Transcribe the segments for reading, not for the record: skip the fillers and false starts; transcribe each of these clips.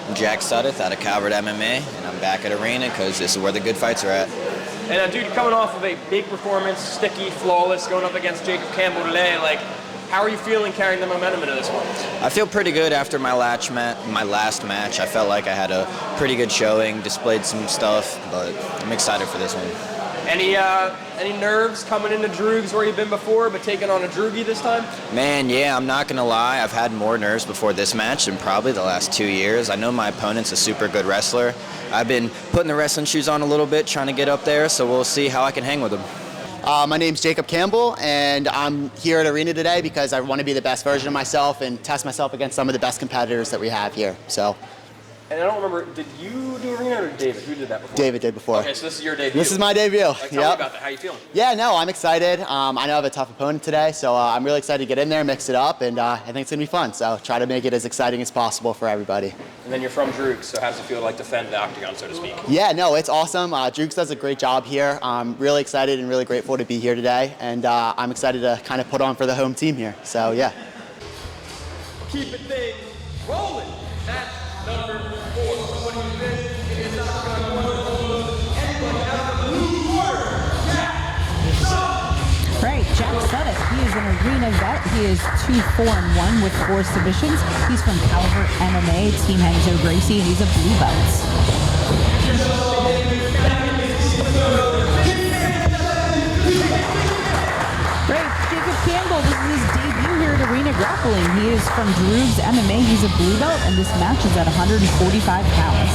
I'm Jack Sudduth out of Calvert MMA, and I'm back at Arena because this is where the good fights are at. And dude, you're coming off of a big performance, sticky, flawless, going up against Jacob Campbell today. Like, how are you feeling carrying the momentum into this one? I feel pretty good after my last match. I felt like I had a pretty good showing, displayed some stuff, but I'm excited for this one. Any nerves coming into Droogs where you've been before, but taking on a Droogie this time? Man, yeah, I'm not going to lie. I've had more nerves before this match in probably the last 2 years. I know my opponent's a super good wrestler. I've been putting the wrestling shoes on a little bit, trying to get up there, so we'll see how I can hang with him. My name's Jacob Campbell, and I'm here at Arena today because I want to be the best version of myself and test myself against some of the best competitors that we have here. And I don't remember, did you do Arena or David? Who did that before? David did before. Okay, so this is your debut. This is my debut. Tell me about that. How you feeling? Yeah, no, I'm excited. I know I have a tough opponent today, so I'm really excited to get in there, mix it up, and I think it's going to be fun. So try to make it as exciting as possible for everybody. And then you're from Droogs, so how does it feel to like defend the octagon, so to speak? Yeah, no, it's awesome. Droogs does a great job here. I'm really excited and really grateful to be here today, and I'm excited to kind of put on for the home team here. So, yeah. Keep it things rolling. That's number 4. Somebody who's been in this octagon anybody out of the blue corner, Jack Sudduth. Right, Jack Sudduth. He is an Arena vet. He is 2-4-1 with 4 submissions. He's from Calvert MMA, Team Hangzhou Gracie, and he's a blue belt. Right, Jacob Campbell, this is his debut here at Arena Grappling. He is from Droogs MMA. He's a blue belt, and this match is at 145 pounds.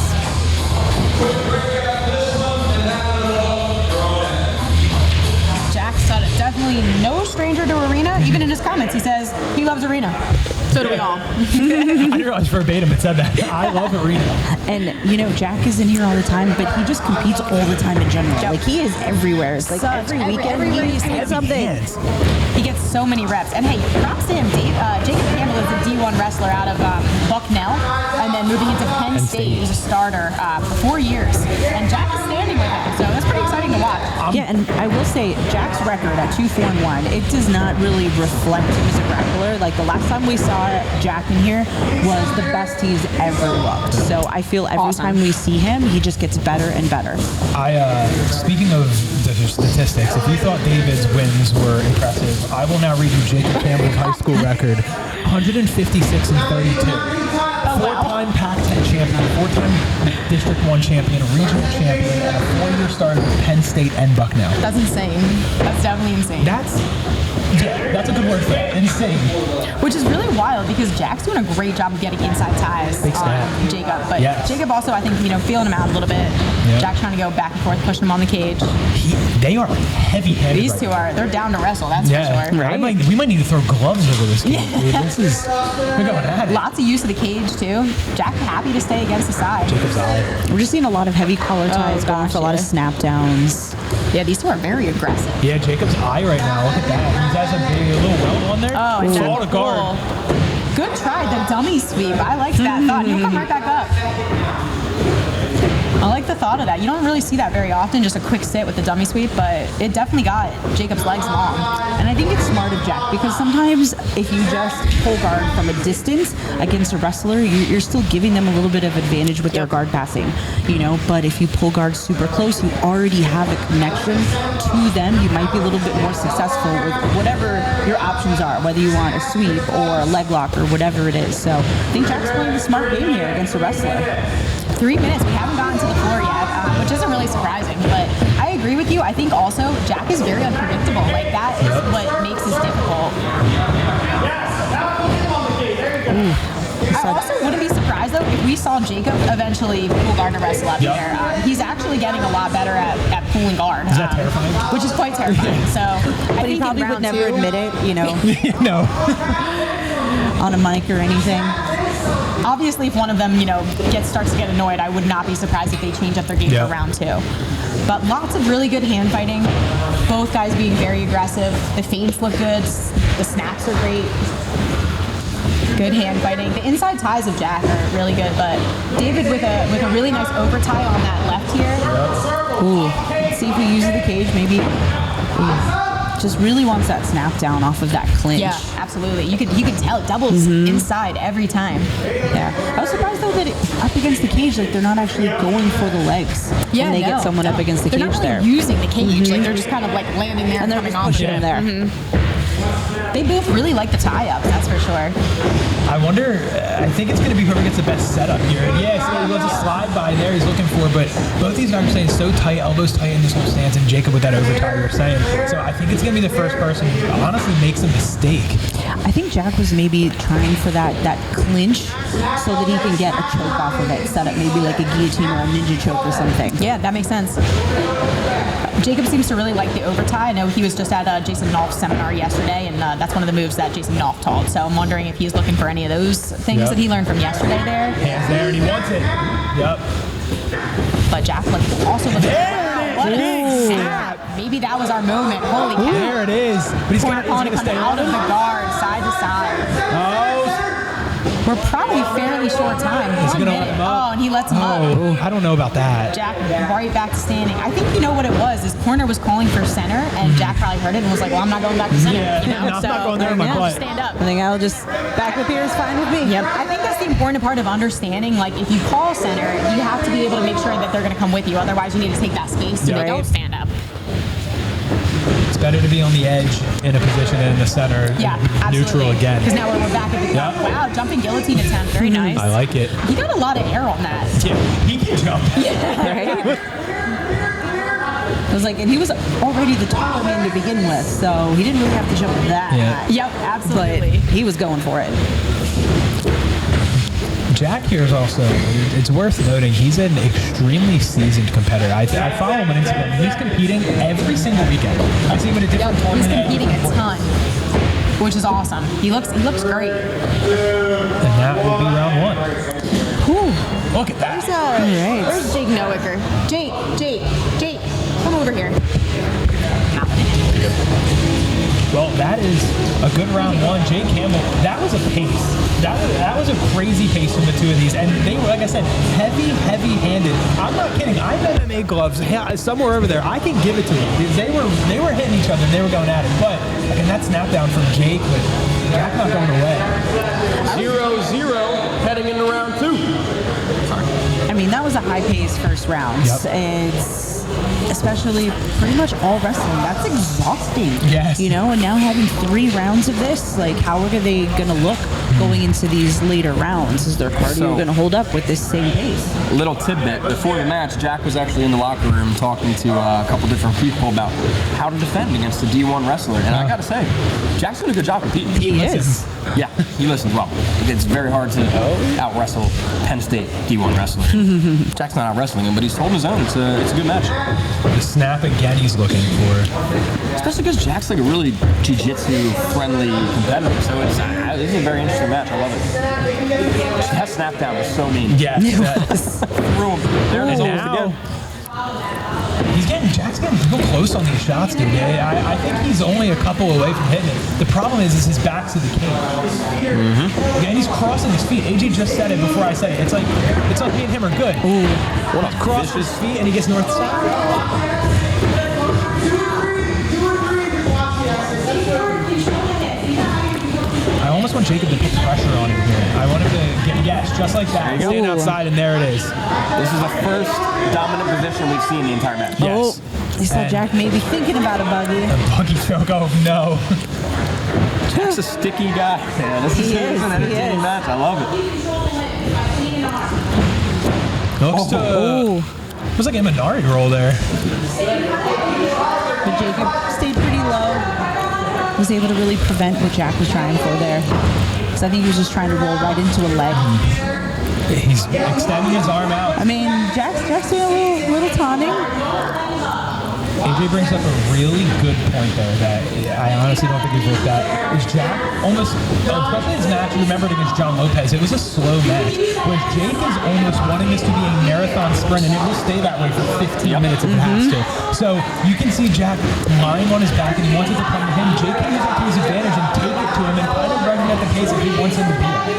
Jack Sudduth, definitely no stranger to Arena. Even in his comments, he says he loves Arena. So do we all. I didn't realize verbatim it said that. I love Arena. And, you know, Jack isn't here all the time, but he just competes all the time in general. Yep. Like, he is everywhere. It's like every weekend he sees something. He gets so many reps. And, hey, props to him. Jacob Campbell is a D1 wrestler out of Bucknell, and then moving into Penn State. He was a starter for 4 years. And Jack is standing with him, so that's pretty exciting to watch. Yeah, and I will say, Jack's record at 2-4-1, it does not really reflect him as a grappler. Like, the last time we saw Jack in here was the best he's ever looked. So I feel every time we see him, he just gets better and better. Speaking of the statistics, if you thought David's wins were impressive, I will now read you Jacob Campbell's high school record: 156 and 32. Four-time Pac-10 champion, 4-time District 1 champion, regional champion, and a 4-year starter with Penn State and Bucknell. That's insane. That's definitely insane. That's a good word for it. Insane. Which is really wild because Jack's doing a great job of getting inside ties on Jacob. But Jacob also, I think, feeling him out a little bit. Yep. Jack trying to go back and forth, pushing him on the cage. They are heavy-handed. These two they're down to wrestle, that's for sure. Right? We might need to throw gloves over this game. We're going at it. Lots of use of the cage, too. Jack happy to stay against the side. Jacob's eye. We're just seeing a lot of heavy collar ties going for a lot of snap downs. Yeah, these two are very aggressive. Yeah, Jacob's eye right now. Look at that. He has a little welt on there. Oh, it's all to guard. Good try, the dummy sweep. I liked that thought. He'll come right back up. I like the thought of that. You don't really see that very often, just a quick sit with the dummy sweep, but it definitely got Jacob's legs long. And I think it's smart of Jack, because sometimes if you just pull guard from a distance against a wrestler, you're still giving them a little bit of advantage with their guard passing, but if you pull guard super close, you already have a connection to them. You might be a little bit more successful with whatever your options are, whether you want a sweep or a leg lock or whatever it is. So I think Jack's playing a smart game here against a wrestler. 3 minutes, we haven't gotten to the floor yet, which isn't really surprising, but I agree with you. I think also Jack is very unpredictable. Like, that is what makes this difficult. I also wouldn't be surprised, though, if we saw Jacob eventually pull guard and wrestle up here. He's actually getting a lot lot better at pulling guard. Is that terrifying? Which is quite terrifying. So, but he probably would never admit it, you know. No. On a mic or anything. Obviously, if one of them, starts to get annoyed, I would not be surprised if they change up their game for round two. But lots of really good hand fighting. Both guys being very aggressive. The feints look good. The snaps are great. Good hand fighting. The inside ties of Jack are really good, but David with a really nice over tie on that left here. Ooh. Let's see if he uses the cage, maybe. Ooh. just really wants that snap down off of that clinch. Yeah, absolutely. You can tell it doubles inside every time. Yeah. I was surprised though that up against the cage, like they're not actually going for the legs when they get someone up against the they're cage not really there. using the cage. Like they're just kind of like landing there And they're coming just off pushing of him it. there. They both really like the tie-ups, that's for sure. I wonder, I think it's going to be whoever gets the best setup here. Yeah, so he wants a slide by there he's looking for, but both these guys are saying so tight, elbows tight in this whole stance, and Jacob with that overtie you were saying. So I think it's going to be the first person who honestly makes a mistake. I think Jack was maybe trying for that clinch so that he can get a choke off of it, set up maybe like a guillotine or a ninja choke or something. Yeah, that makes sense. Jacob seems to really like the overtie. I know he was just at Jason Knopf's seminar yesterday, and that's one of the moves that Jason Knopf taught. So I'm wondering if he's looking for any of those things that he learned from yesterday there. Hands there, and he wants it. Yep. But Jack also looks what a Ooh. snap. Maybe that was our moment. Holy cow. There it is. But he's Corner going to come stay out of the guard, side to side. Oh. We're probably fairly short time. Is he 1 gonna let minute. him up? Oh, and he lets him up. Oh, I don't know about that. Jack right back to standing. I think you know what it was. His corner was calling for center, and Jack probably heard it and was like, "Well, I'm not going back to center." Yeah, you know? no, I'm not going there with my yeah, butt. just stand up. I think I'll just back up here is fine with me. Yep. I think that's the important part of understanding. Like, if you call center, you have to be able to make sure that they're going to come with you. Otherwise, you need to take that space so they don't stand up. It's better to be on the edge in a position than in the center. Yeah, Neutral absolutely. again. Because now we're back at the Yep. Wow, jumping guillotine attempt. Very nice. I like it. He got a lot of air on that. Yeah, he can jump. Right? I was like, and he was already the taller man to begin with, so he didn't really have to jump that high. Yep, absolutely. But he was going for it. Jack here is also, it's worth noting, he's an extremely seasoned competitor. I follow him on Instagram. He's competing every single weekend. I see him in a different He's tournament. competing a ton, which is awesome. He looks great. And that will be round one. Whew. Look at that. Where's Jake Nowicker? Jake, come over here. Well, that is a good round one. Jake Campbell, that was a pace. That was a crazy pace from the two of these. And they were, like I said, heavy-handed. I'm not kidding. I have MMA gloves somewhere over there. I can give it to them. They were hitting each other and they were going at it. But, again, that snap down from Jake, but Jack not going away. 0-0 heading into round two. I mean, that was a high-paced first round. Yep. It's especially pretty much all wrestling. That's exhausting. Yes. You know, and now having 3 rounds of this, like, how are they going to look going into these later rounds? Is their cardio going to hold up with this same pace? Little tidbit, before the match, Jack was actually in the locker room talking to a couple different people about how to defend against a D1 wrestler. And I gotta say, Jack's doing a good job competing. He is. Yeah, he listens well. It's very hard to out-wrestle Penn State D1 wrestler. Jack's not out-wrestling him, but he's holding his own. It's a good match. The snap again he's looking for. Especially because Jack's like a really jiu-jitsu friendly competitor. So this is a very interesting match. I love it. That snap down was so mean. Yes. Threw him. There it is almost again. Jack's getting real close on these shots, dude. I think he's only a couple away from hitting it. The problem is his back's to the cage. Yeah, and he's crossing his feet. AJ just said it before I said it. It's like me and him are good. What a Crosses his feet and he gets north side. I almost want Jacob to put pressure on him here. I want him to get just like that. Stand outside, and there it is. This is the first dominant position we've seen the entire match. Yes. You saw Jack maybe thinking about a buggy. A buggy choke. Oh no. Jack's a sticky guy. Man, this is an entertaining match. I love it. Looks it was like a Minari roll there. But Jacob stayed pretty low. Was able to really prevent what Jack was trying for there. Because I think he was just trying to roll right into a leg. He's extending his arm out. I mean, Jack's doing a little taunting. AJ brings up a really good point there that I honestly don't think we've looked at. Is Jack almost, especially his match, you remembered against John Lopez, it was a slow match. Whereas Jake is almost wanting this to be a marathon sprint, and it will stay that way for 15 minutes if it has to. So you can see Jack lying on his back, and he wants it to come to him. Jake can use it to his advantage and take it to him and kind of running at the pace that he wants him to be at.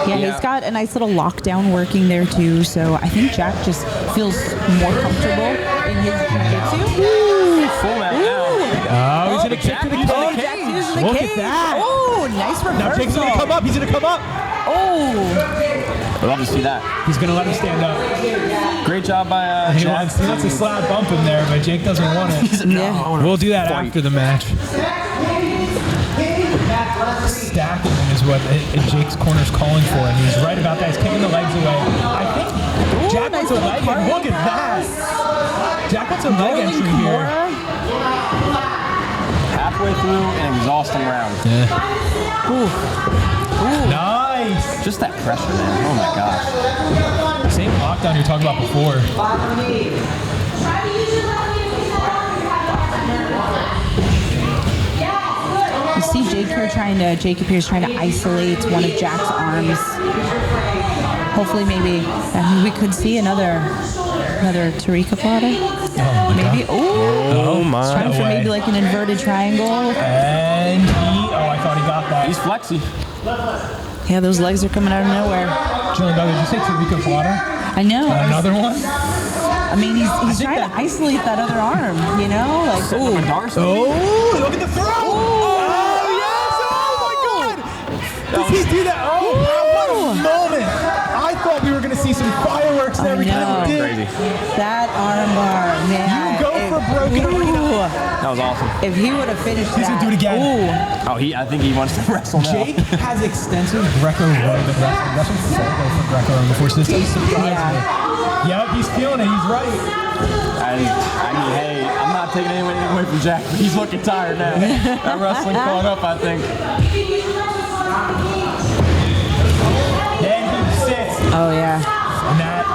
Yeah, he's got a nice little lockdown working there too. So I think Jack just feels more comfortable in his jiu-jitsu. Full mount now. Oh, he's going to kick to the cage. Oh, Jack's using the Look cage. at that. Oh, nice reversal. Now Jake's going to come up. He's going to come up. Oh, I'd love to see that. He's going to let him stand up. Great job by He Jack. wants a slap bump him there, but Jake doesn't want it. yeah. We'll do that after the match. Stacking is what Jake's corner's calling for, and he's right about that. He's kicking the legs away. I think Jack wants a leg entry. Look at that. Jack wants a leg entry here. Halfway through an exhausting round. Yeah. Ooh. Nice. Just that pressure, man. Oh my gosh. Same lockdown you were talking about before. You see Jacob here's trying to isolate one of Jack's arms. Hopefully, maybe we could see another Tarika plotter. Oh my Maybe. God. Oh my. He's trying for maybe like an inverted triangle. And I thought he got that. He's flexy. Yeah, those legs are coming out of nowhere. Jillian, did you say Tarika Plotter? I know. Another one? I mean, he's trying to isolate that other arm, you know? Like, ooh. Oh, look at the throw! Oh, yes! Oh, my God! Does he do that? Oh, what a moment! I thought we were going to see some fireworks there because he did. That arm bar, man. You go for broken arena. That was awesome. If he would have finished He's that. going to do it again. Ooh. Oh, I think he wants to wrestle now. Jake has extensive Greco-Roman wrestling. That's what Falco from Greco-Roman before, so this doesn't surprise me. Yep, he's feeling it. He's right. I mean, hey, I'm not taking anything away from Jack, but he's looking tired now. That wrestling caught up, I think. Then he sits. Oh, yeah. And that,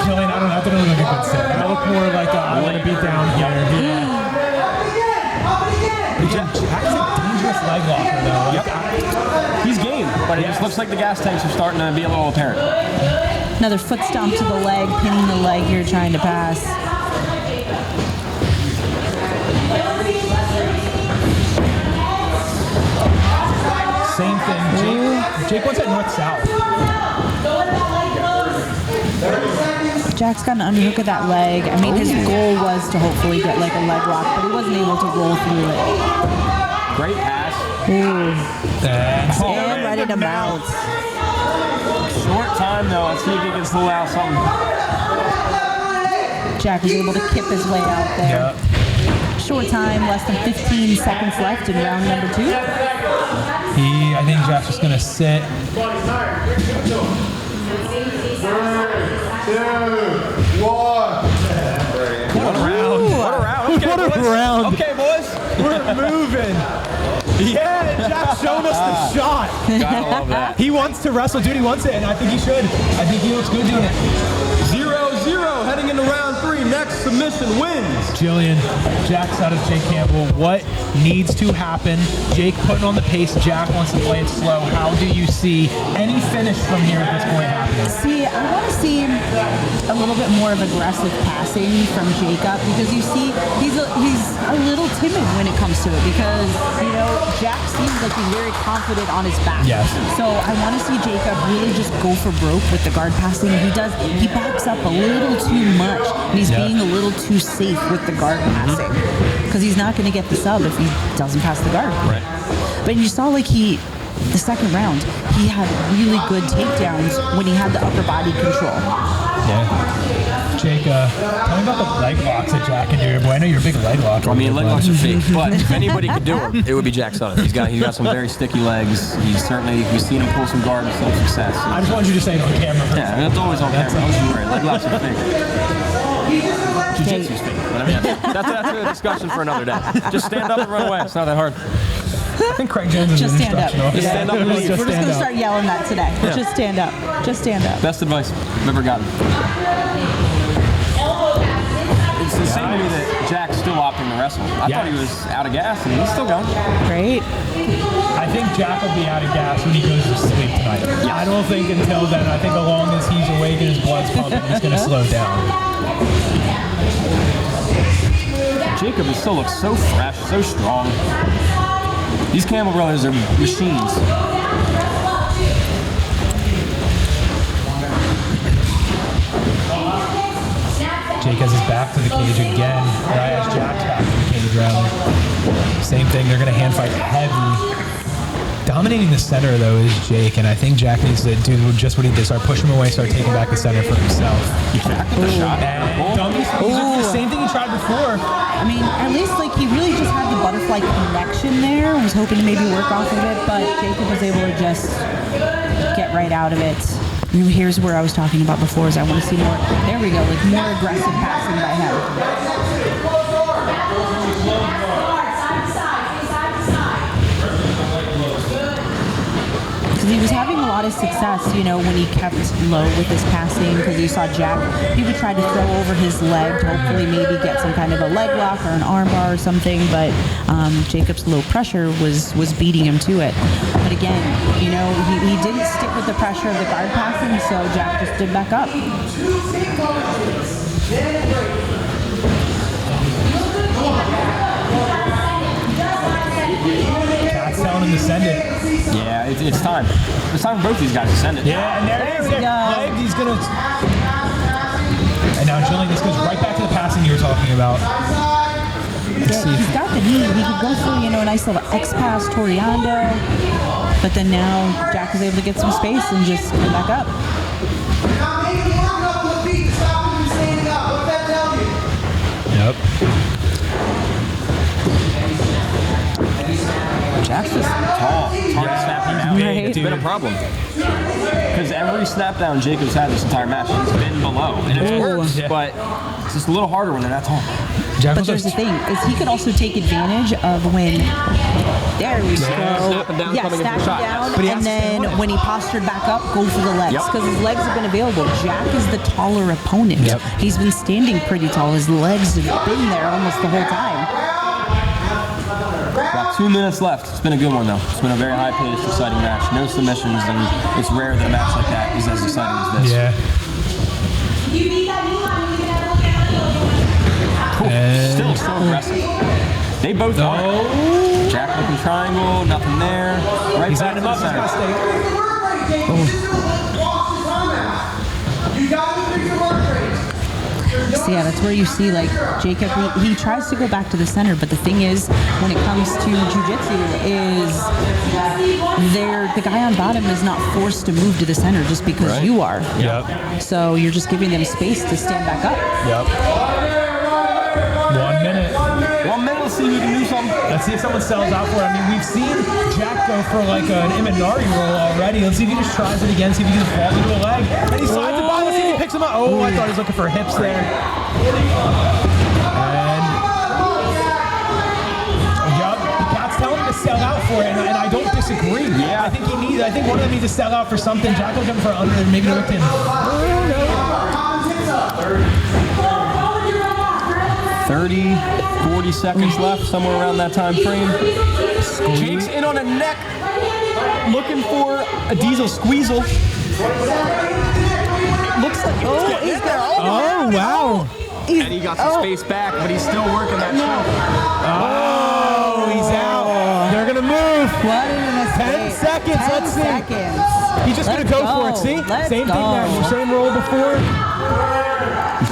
Jillian, I don't know, that doesn't look like a good sit. That looked more like I want to beat down here. Yeah. Jack's a dangerous leg locker, though. Yep. He's game, but it just looks like the gas tanks are starting to be a little apparent. Another foot stomp to the leg, pinning the leg you're trying to pass. Same thing. Jake wants that north-south. Jack's got an underhook of that leg. I mean, his goal was to hopefully get like a leg lock, but he wasn't able to roll through it. Great pass. Ooh. And ready to mount. Short time, though. Let's see if he can pull out something. Jack was able to kip his way out there. Yep. Short time, less than 15 seconds left in round number 2. I think Jack's just going to sit. 3, 2, 1. What a round. What a round. Okay, What a boys. round. Okay, boys. We're moving. Yeah, Jack's showing us the shot. Gotta love that. He wants to wrestle, dude. He wants it, and I think he should. I think he looks good doing it. 0-0 heading into round 3. Next submission wins. Jillian, Jack's out of Jake Campbell. What needs to happen? Jake putting on the pace. Jack wants to play it slow. How do you see any finish from here at this point happening? See, I want to see a little bit more of aggressive passing from Jacob because you see he's a little timid when it comes to it because, you know, Jack seems like he's very confident on his back. Yes. So I want to see Jacob really just go for broke with the guard passing. He backs up a little too much and he's being a little too safe with the guard passing because he's not going to get the sub if he doesn't pass the guard. Right. But you saw like the second round, he had really good takedowns when he had the upper body control. Yeah. Jake, tell me about the leg locks that Jack can do. Boy, I know you're a big leg locker. I mean, leg locks are fake, but if anybody could do them, it would be Jack Sudduth. He's got some very sticky legs. We've seen him pull some guard with some success. I just wanted you to say it on camera. Yeah, that's always on camera. Don't worry. Leg locks are fake. Jiu-jitsu's fake. But I mean, that's a discussion for another day. Just stand up and run away. It's not that hard. I think Craig Jones is Just an stand up. instructional. Just stand up and leave. We're just going to start yelling that today. Yeah. Just stand up. Just stand up. Best advice I've ever gotten. It's insane to me that Jack's still opting to wrestle. I thought he was out of gas, and he's still going. Great. I think Jack will be out of gas when he goes to sleep tonight. I don't think until then. I think as long as he's awake and his blood's pumping, he's going to slow down. Jacob still looks so fresh, so strong. These Campbell brothers are machines. Jake has his back to the cage again. Or I has Jack's back to the cage, rather. same thing. They're going to hand fight heavy. Dominating the center, though, is Jake, and I think Jack needs to do just what he did. Start pushing him away, start taking back the center for himself. Jack with the shot. The same thing he tried before. I mean, at least like he really just had the butterfly connection there. I was hoping to maybe work off of it, but Jacob was able to just get right out of it. Here's where I was talking about before, is I want to see more, there we go, like more aggressive passing by him. Because he was having a lot of success, you know, when he kept low with his passing, because you saw Jack, he would try to throw over his leg to hopefully maybe get some kind of a leg lock or an arm bar or something, but Jacob's low pressure was beating him to it. But again, you know, he didn't stick with the pressure of the guard passing, so Jack just stood back up. Cat's telling him to send it. Yeah, it's time. It's time for both these guys to send it. Yeah, and there it is. Leg, he's going to... And now, Jillian, this goes right back to the passing you were talking about. Yeah, he's got the knee. He could go for, you know, a nice little X-pass, Toriando. But then now Jack was able to get some space and just come back up. Yep. Jack's just tall. It's hard to snap him down. Right. It's been a problem. Because every snap down Jacob's had this entire match, he's been below. And it's worked, Yeah. but it's just a little harder when they're that tall. But there's the thing, is he could also take advantage of when, there we go. Snapping down, Yeah, coming in for the snapping shot. down, But he and has to stay on then it. when he postured back up, go for the legs. Yep. Because his legs have been available. Jack is the taller opponent. Yep. He's been standing pretty tall. His legs have been there almost the whole time. About 2 minutes left. It's been a good one, though. It's been a very high-paced, exciting match. No submissions, and it's rare that a match like that is as exciting as this. Yeah. Still so aggressive. They both are. Jack looking triangle, nothing there. Right He's back setting to him the up. He's center. got to stay. You got to pick your work rate. So yeah, that's where you see like Jacob, he tries to go back to the center, but the thing is, when it comes to jiu-jitsu, is the guy on bottom is not forced to move to the center just because you are. Yep. So you're just giving them space to stand back up. Yep. 1 minute. 1 minute, let's see who can do something. Let's see if someone sells out for it. I mean, we've seen Jack go for like an Imanari roll already. Let's see if he just tries it again, see if he can fall into a leg. And he slides it by. Let's see if he picks him up. Oh, I thought he was looking for hips there. And... Yup, Cat's telling him to sell out for it, and I don't disagree. Yeah. I think one of them needs to sell out for something. Jack will come for under and maybe look in. 30, 40 seconds left, somewhere around that time frame. Jake's in on a neck, looking for a diesel squeezle. Looks like He's there. Oh, wow. and he got some space back, but he's still working that choke. Oh, he's out. They're going to move. What in a 10 seconds. 10 Let's see. seconds. He's just going to go for it. See? Same thing there. Same roll before.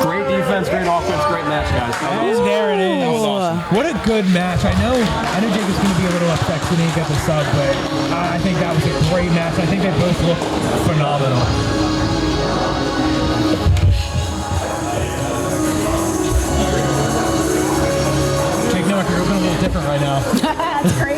Great defense, great offense, great match, guys. And there it is. That was awesome. What a good match. I know Jacob's going to be a little upset because he didn't get the sub, but I think that was a great match. I think they both look phenomenal. Jake Newick, you're looking a little different right now. That's crazy.